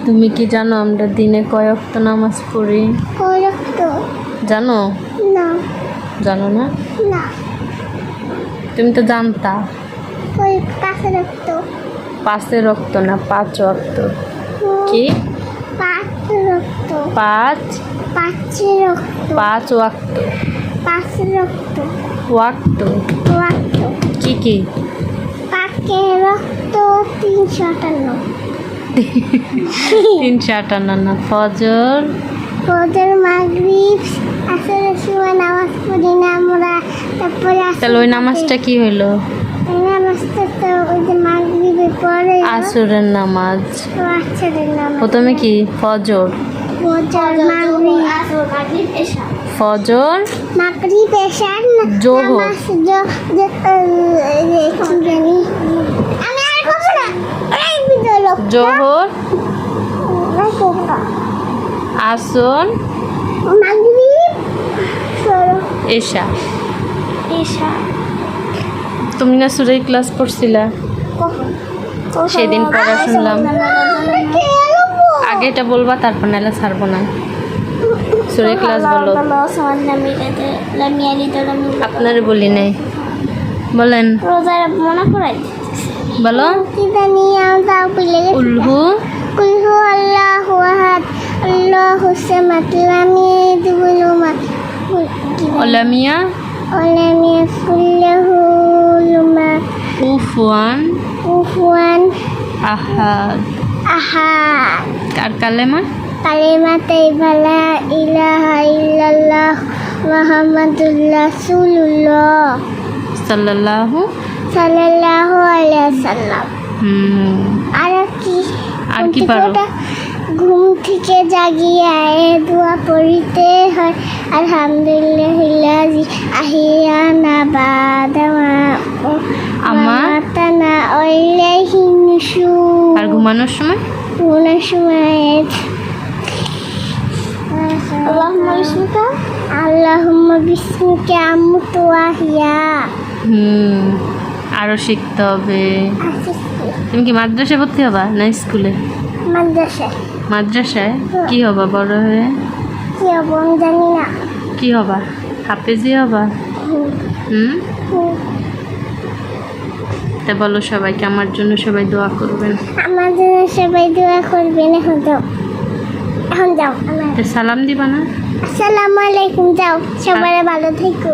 তুমি কি জানো আমরা দিনে কয় ওয়াক্ত নামাজ পড়ি? জানো? না। জানো না? না। তুমি তো জানতা। ওই পাঁচের রক্ত। 5 ওয়াক্ত না 5 ওয়াক্ত। কি? 5 রক্ত। 5 রক্ত। 5 ওয়াক্ত। 5 রক্ত। ওয়াক্ত ওয়াক্ত। কি কি? পাকের রক্ত 358। 358 না। ফজর, মাগরিব, আসরের সময় নামাজ পড়ি না আমরা। তারপরে তাহলে ওই নামাজটা কি হইলো? ওই নামাজটা তো ওই যে মাগরিবের পরে আসরের নামাজ। আসরের নামাজ। প্রথমে কি? ফজর, মাগরিব, এশা। ফজর, মাগরিব, এশা, জোহর। কি জানি আমি আর কব না। এই বিদ্যালয় জোহর, আসর, মাগরিব, এশা। এশা। তুমি না সূরা ক্লাস পড়ছিলা? সেদিন পড়া শুনলাম। আগে এটা বলবা, তারপর নাহলে ছাড়বো না। সূরা ক্লাস বলো। আপনারে বলি নাই, বলেন। রোজার মনে করাই বলো। কি জানি আমরা ভুলে গেছি। উলহু, কুলহু আল্লাহু আহাদ আল্লাহুস সামাদ লাম ইয়ালিদ ওয়ালাম ইউলাদ ওলামিয়া, ওয়ালাম ইয়াকুল লাহু কুফুয়ান আহাদ। আহাদ। আর কালেমা? কালিমা তাইয়্যিবা লা ইলাহা ইল্লাল্লাহ মুহাম্মাদুর রাসূলুল্লাহ সাল্লাল্লাহু আলাইহি ওয়াসাল্লাম। আর কি পারো? ঘুম থেকে জাগিয়ে দোয়া পড়িতে হয়। আলহামদুলিল্লাহি আহিয়ানা বাদা আমাতানা ওয়াইলাইহি নুশুর। আর ঘুমানোর সময়? আল্লাহুম্মা বিসমিকা আমুতু ওয়া আহইয়া। আরো শিখতে হবে। তুমি কি মাদ্রাসায় ভর্তি হবা না স্কুলে? মাদ্রাসায় কি হবা বড় হয়ে? কি হবো আমি জানি না। কি হবা? হাফেজি হবা? তা বলো সবাইকে, আমার জন্য সবাই দোয়া করবেন। আমার জন্য সবাই দোয়া করবেন। এখন যাও। তা সালাম দিবা না? আসসালামু আলাইকুম। যাও, সবাই ভালো থেকো।